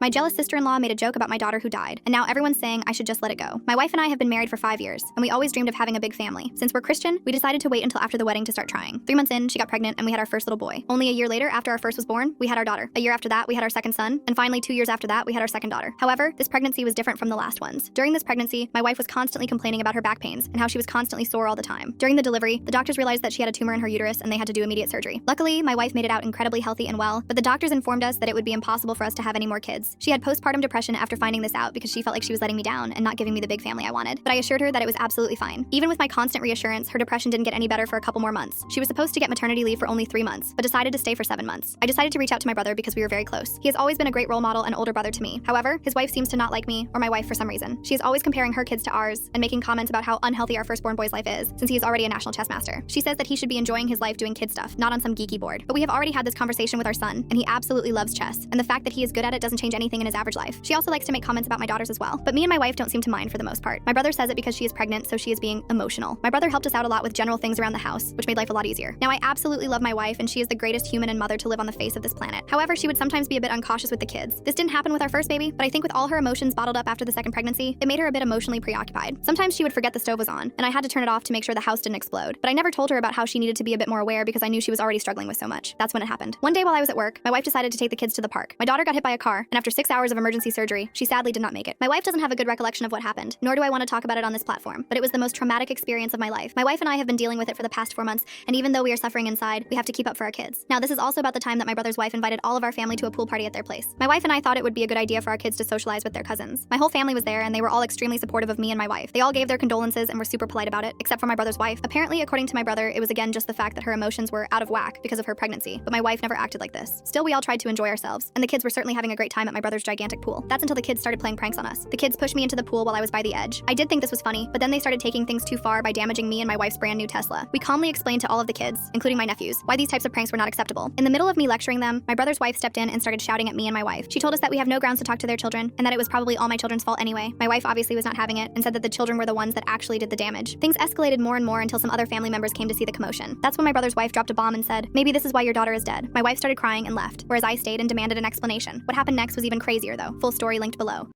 My jealous sister-in-law made a joke about my daughter who died, and now everyone's saying I should just let it go. My wife and I have been married for 5 years, and we always dreamed of having a big family. Since we're Christian, we decided to wait until after the wedding to start trying. 3 months in, she got pregnant and we had our first little boy. Only a year later, after our first was born, we had our daughter. A year after that, we had our second son, and finally 2 years after that, we had our second daughter. However, this pregnancy was different from the last ones. During this pregnancy, my wife was constantly complaining about her back pains and how she was constantly sore all the time. During the delivery, the doctors realized that she had a tumor in her uterus and they had to do immediate surgery. Luckily, my wife made it out incredibly healthy and well, but the doctors informed us that it would be impossible for us to have any more kids. She had postpartum depression after finding this out because she felt like she was letting me down and not giving me the big family I wanted. But I assured her that it was absolutely fine. Even with my constant reassurance, her depression didn't get any better for a couple more months. She was supposed to get maternity leave for only 3 months, but decided to stay for 7 months. I decided to reach out to my brother because we were very close. He has always been a great role model and older brother to me. However, his wife seems to not like me or my wife for some reason. She is always comparing her kids to ours and making comments about how unhealthy our firstborn boy's life is, since he is already a national chess master. She says that he should be enjoying his life doing kid stuff, not on some geeky board. But we have already had this conversation with our son, and he absolutely loves chess, and the fact that he is good at it doesn't change anything in his average life. She also likes to make comments about my daughters as well, but me and my wife don't seem to mind for the most part. My brother says it because she is pregnant, so she is being emotional. My brother helped us out a lot with general things around the house, which made life a lot easier. Now, I absolutely love my wife, and she is the greatest human and mother to live on the face of this planet. However, she would sometimes be a bit uncautious with the kids. This didn't happen with our first baby, but I think with all her emotions bottled up after the second pregnancy, it made her a bit emotionally preoccupied. Sometimes she would forget the stove was on, and I had to turn it off to make sure the house didn't explode. But I never told her about how she needed to be a bit more aware because I knew she was already struggling with so much. That's when it happened. One day while I was at work, my wife decided to take the kids to the park. My daughter got hit by a car, and after 6 hours of emergency surgery, she sadly did not make it. My wife doesn't have a good recollection of what happened, nor do I want to talk about it on this platform, but it was the most traumatic experience of my life. My wife and I have been dealing with it for the past 4 months, and even though we are suffering inside, we have to keep up for our kids. Now, this is also about the time that my brother's wife invited all of our family to a pool party at their place. My wife and I thought it would be a good idea for our kids to socialize with their cousins. My whole family was there, and they were all extremely supportive of me and my wife. They all gave their condolences and were super polite about it, except for my brother's wife. Apparently, according to my brother, it was again just the fact that her emotions were out of whack because of her pregnancy, but my wife never acted like this. Still, we all tried to enjoy ourselves, and the kids were certainly having a great time at my brother's gigantic pool. That's until the kids started playing pranks on us. The kids pushed me into the pool while I was by the edge. I did think this was funny, but then they started taking things too far by damaging me and my wife's brand new Tesla. We calmly explained to all of the kids, including my nephews, why these types of pranks were not acceptable. In the middle of me lecturing them, my brother's wife stepped in and started shouting at me and my wife. She told us that we have no grounds to talk to their children, and that it was probably all my children's fault anyway. My wife obviously was not having it, and said that the children were the ones that actually did the damage. Things escalated more and more until some other family members came to see the commotion. That's when my brother's wife dropped a bomb and said, "Maybe this is why your daughter is dead." My wife started crying and left, whereas I stayed and demanded an explanation. What happened next was even crazier though. Full story linked below.